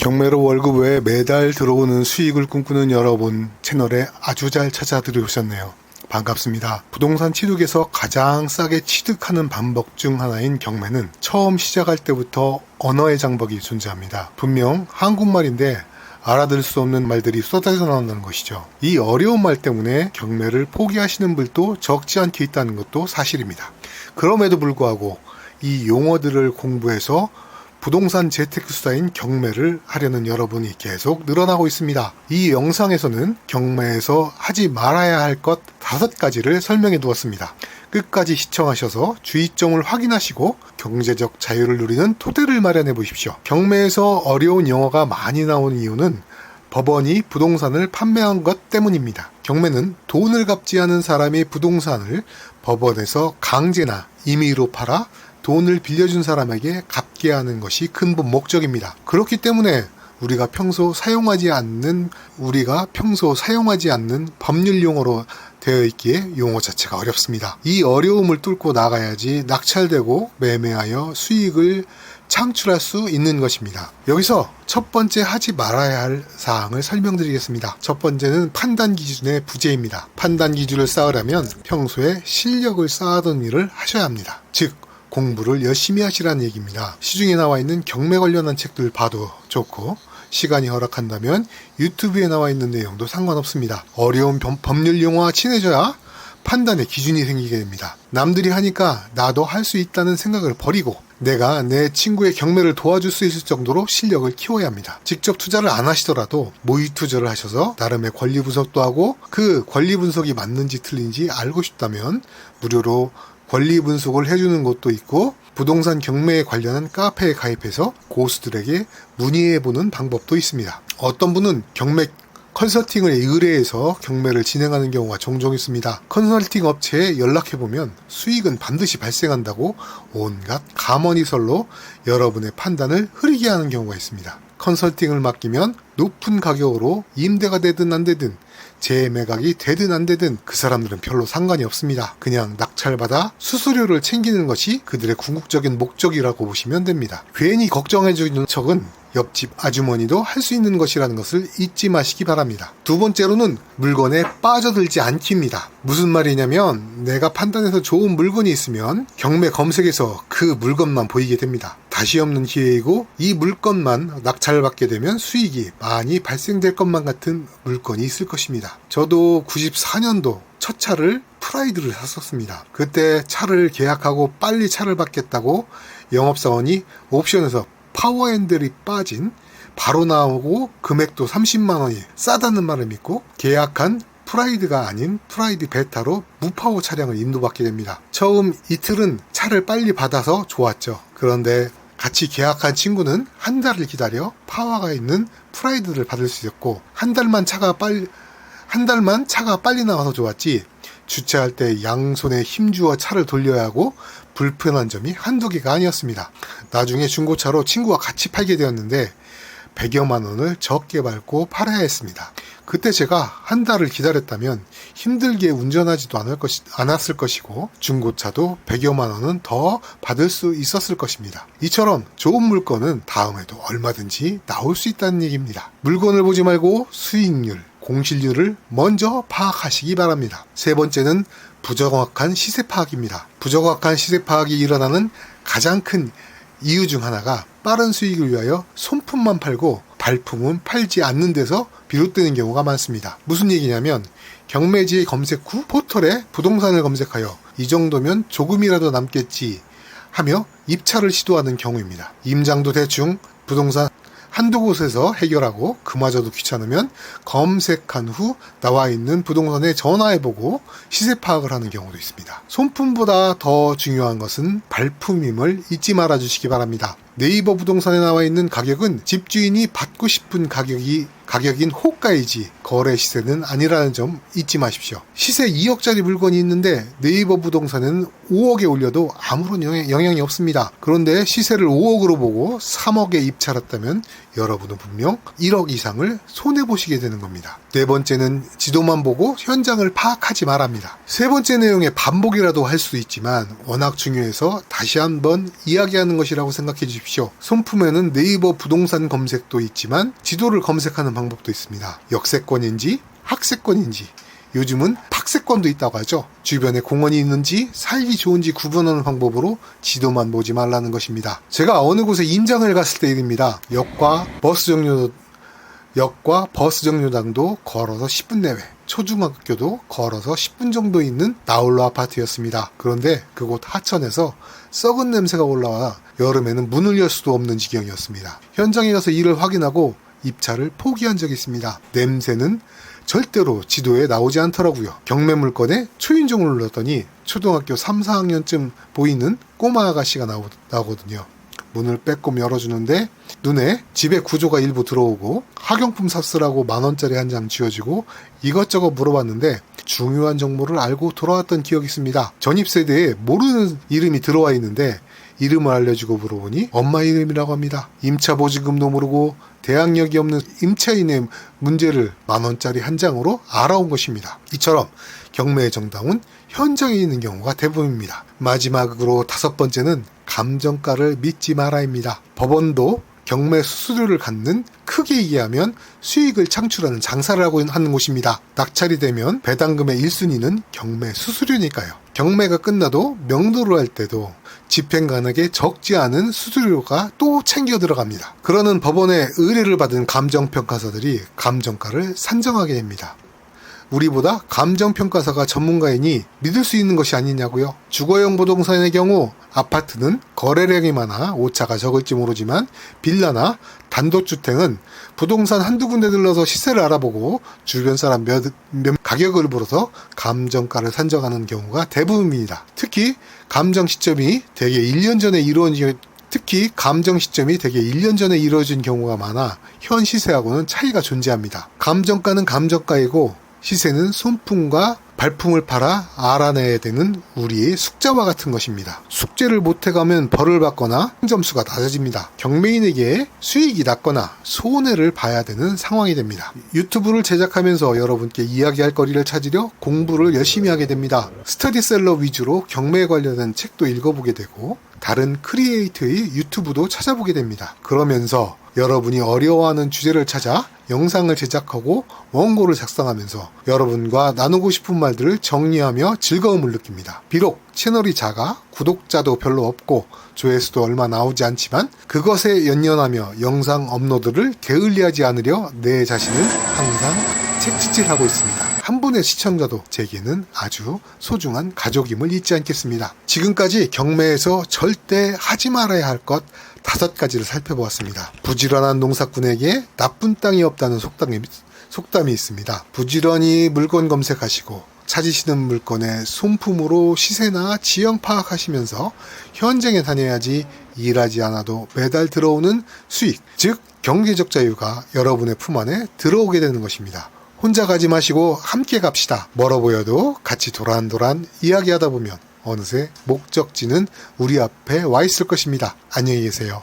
경매로 월급 외에 매달 들어오는 수익을 꿈꾸는 여러분 채널에 아주 잘 찾아 들어오셨네요. 반갑습니다. 부동산 취득에서 가장 싸게 취득하는 방법 중 하나인 경매는 처음 시작할 때부터 언어의 장벽이 존재합니다. 분명 한국말인데 알아들 수 없는 말들이 쏟아져 나온다는 것이죠. 이 어려운 말 때문에 경매를 포기하시는 분도 적지 않게 있다는 것도 사실입니다. 그럼에도 불구하고 이 용어들을 공부해서 부동산 재테크수다인 경매를 하려는 여러분이 계속 늘어나고 있습니다. 이 영상에서는 경매에서 하지 말아야 할 것 5가지를 설명해 두었습니다. 끝까지 시청하셔서 주의점을 확인하시고 경제적 자유를 누리는 토대를 마련해 보십시오. 경매에서 어려운 용어가 많이 나오는 이유는 법원이 부동산을 판매한 것 때문입니다. 경매는 돈을 갚지 않은 사람이 부동산을 법원에서 강제나 임의로 팔아 돈을 빌려준 사람에게 갚게 하는 것이 근본 목적입니다. 그렇기 때문에 우리가 평소 사용하지 않는 법률 용어로 되어 있기에 용어 자체가 어렵습니다. 이 어려움을 뚫고 나가야지 낙찰되고 매매하여 수익을 창출할 수 있는 것입니다. 여기서 첫 번째 하지 말아야 할 사항을 설명드리겠습니다. 첫 번째는 판단 기준의 부재입니다. 판단 기준을 쌓으려면 평소에 실력을 쌓아둔 일을 하셔야 합니다. 즉 공부를 열심히 하시라는 얘기입니다. 시중에 나와 있는 경매 관련한 책들 봐도 좋고 시간이 허락한다면 유튜브에 나와 있는 내용도 상관없습니다. 어려운 법률 용어와 친해져야 판단의 기준이 생기게 됩니다. 남들이 하니까 나도 할 수 있다는 생각을 버리고 내가 내 친구의 경매를 도와줄 수 있을 정도로 실력을 키워야 합니다. 직접 투자를 안 하시더라도 모의 투자를 하셔서 나름의 권리 분석도 하고 그 권리 분석이 맞는지 틀린지 알고 싶다면 무료로 권리 분석을 해주는 곳도 있고 부동산 경매에 관련한 카페에 가입해서 고수들에게 문의해보는 방법도 있습니다. 어떤 분은 경매 컨설팅을 의뢰해서 경매를 진행하는 경우가 종종 있습니다. 컨설팅 업체에 연락해보면 수익은 반드시 발생한다고 온갖 감언이설로 여러분의 판단을 흐리게 하는 경우가 있습니다. 컨설팅을 맡기면 높은 가격으로 임대가 되든 안 되든 재매각이 되든 안 되든 그 사람들은 별로 상관이 없습니다. 그냥 낙찰받아 수수료를 챙기는 것이 그들의 궁극적인 목적이라고 보시면 됩니다. 괜히 걱정해주는 척은 옆집 아주머니도 할 수 있는 것이라는 것을 잊지 마시기 바랍니다. 두 번째로는 물건에 빠져들지 않기입니다. 무슨 말이냐면 내가 판단해서 좋은 물건이 있으면 경매 검색에서 그 물건만 보이게 됩니다. 다시 없는 기회이고 이 물건만 낙찰받게 되면 수익이 많이 발생될 것만 같은 물건이 있을 것입니다. 저도 94년도 첫 차를 프라이드를 샀었습니다. 그때 차를 계약하고 빨리 차를 받겠다고 영업사원이 옵션에서 파워핸들이 빠진 바로 나오고 금액도 30만 원이 싸다는 말을 믿고 계약한 프라이드가 아닌 프라이드 베타로 무파워 차량을 인도받게 됩니다. 처음 이틀은 차를 빨리 받아서 좋았죠. 그런데 같이 계약한 친구는 한 달을 기다려 파워가 있는 프라이드를 받을 수 있었고 한 달만 차가 빨리 나와서 좋았지 주차할 때 양손에 힘주어 차를 돌려야 하고 불편한 점이 한두 개가 아니었습니다. 나중에 중고차로 친구와 같이 팔게 되었는데 100여만 원을 적게 받고 팔아야 했습니다. 그때 제가 한 달을 기다렸다면 힘들게 운전하지도 않았을 것이고 중고차도 100여만 원은 더 받을 수 있었을 것입니다. 이처럼 좋은 물건은 다음에도 얼마든지 나올 수 있다는 얘기입니다. 물건을 보지 말고 수익률, 공실률을 먼저 파악하시기 바랍니다. 세 번째는 부정확한 시세 파악입니다. 부정확한 시세 파악이 일어나는 가장 큰 이유 중 하나가 빠른 수익을 위하여 손품만 팔고 발품은 팔지 않는 데서 비롯되는 경우가 많습니다. 무슨 얘기냐면 경매지의 검색 후 포털에 부동산을 검색하여 이 정도면 조금이라도 남겠지 하며 입찰을 시도하는 경우입니다. 임장도 대충 부동산 한두 곳에서 해결하고 그마저도 귀찮으면 검색한 후 나와 있는 부동산에 전화해보고 시세 파악을 하는 경우도 있습니다. 손품보다 더 중요한 것은 발품임을 잊지 말아주시기 바랍니다. 네이버 부동산에 나와 있는 가격은 집주인이 받고 싶은 가격이 가격인 호가이지 거래 시세는 아니라는 점 잊지 마십시오. 시세 2억짜리 물건이 있는데 네이버 부동산에는 5억에 올려도 아무런 영향이 없습니다. 그런데 시세를 5억으로 보고 3억에 입찰했다면 여러분은 분명 1억 이상을 손해보시게 되는 겁니다. 네 번째는 지도만 보고 현장을 파악하지 말합니다. 세 번째 내용의 반복이라도 할 수 있지만 워낙 중요해서 다시 한번 이야기하는 것이라고 생각해 주십시오. 손품에는 네이버 부동산 검색도 있지만 지도를 검색하는 방법도 있습니다. 역세권인지 학세권인지 요즘은 탁세권도 있다고 하죠. 주변에 공원이 있는지 살기 좋은지 구분하는 방법으로 지도만 보지 말라는 것입니다. 제가 어느 곳에 임장을 갔을 때 일입니다. 역과 버스 정류장도 걸어서 10분 내외, 초중학교도 걸어서 10분 정도 있는 나홀로 아파트였습니다. 그런데 그곳 하천에서 썩은 냄새가 올라와 여름에는 문을 열 수도 없는 지경이었습니다. 현장에 가서 일을 확인하고 입찰을 포기한 적이 있습니다. 냄새는 절대로 지도에 나오지 않더라고요. 경매 물건에 초인종을 눌렀더니 초등학교 3, 4학년쯤 보이는 꼬마 아가씨가 나오거든요. 문을 빼꼼 열어주는데 눈에 집의 구조가 일부 들어오고 학용품 샀으라고 10,000원짜리 한 장 쥐어지고 이것저것 물어봤는데 중요한 정보를 알고 돌아왔던 기억이 있습니다. 전입세대에 모르는 이름이 들어와 있는데 이름을 알려주고 물어보니 엄마 이름이라고 합니다. 임차 보증금도 모르고 대항력이 없는 임차인의 문제를 10,000원짜리 한 장으로 알아온 것입니다. 이처럼 경매의 정답은 현장에 있는 경우가 대부분입니다. 마지막으로 5번째는 감정가를 믿지 말아입니다. 법원도 경매 수수료를 갖는 크게 얘기하면 수익을 창출하는 장사를 하고 하는 곳입니다. 낙찰이 되면 배당금의 1순위는 경매 수수료니까요. 경매가 끝나도 명도를 할 때도 집행관에게 적지 않은 수수료가 또 챙겨 들어갑니다. 그러는 법원의 의뢰를 받은 감정평가사들이 감정가를 산정하게 됩니다. 우리보다 감정평가사가 전문가이니 믿을 수 있는 것이 아니냐고요. 주거용 부동산의 경우 아파트는 거래량이 많아 오차가 적을지 모르지만 빌라나 단독주택은 부동산 한두 군데 들러서 시세를 알아보고 주변 사람 몇 가격을 물어서 감정가를 산정하는 경우가 대부분입니다. 특히 감정 시점이 대개 1년 전에 이루어진 경우가 많아 현 시세하고는 차이가 존재합니다. 감정가는 감정가이고 시세는 손품과 발품을 팔아 알아내야 되는 우리의 숙제와 같은 것입니다. 숙제를 못해가면 벌을 받거나 점수가 낮아집니다. 경매인에게 수익이 낮거나 손해를 봐야 되는 상황이 됩니다. 유튜브를 제작하면서 여러분께 이야기할 거리를 찾으려 공부를 열심히 하게 됩니다. 스터디셀러 위주로 경매에 관련된 책도 읽어보게 되고 다른 크리에이터의 유튜브도 찾아보게 됩니다. 그러면서 여러분이 어려워하는 주제를 찾아 영상을 제작하고 원고를 작성하면서 여러분과 나누고 싶은 말들을 정리하며 즐거움을 느낍니다. 비록 채널이 작아 구독자도 별로 없고 조회수도 얼마 나오지 않지만 그것에 연연하며 영상 업로드를 게을리하지 않으려 내 자신을 항상 채찍질하고 있습니다. 한 분의 시청자도 제게는 아주 소중한 가족임을 잊지 않겠습니다. 지금까지 경매에서 절대 하지 말아야 할 것 5가지를 살펴보았습니다. 부지런한 농사꾼에게 나쁜 땅이 없다는 속담이 있습니다. 부지런히 물건 검색하시고 찾으시는 물건의 손품으로 시세나 지형 파악하시면서 현장에 다녀야지 일하지 않아도 매달 들어오는 수익, 즉 경제적 자유가 여러분의 품 안에 들어오게 되는 것입니다. 혼자 가지 마시고 함께 갑시다. 멀어 보여도 같이 도란도란 이야기하다 보면 어느새 목적지는 우리 앞에 와 있을 것입니다. 안녕히 계세요.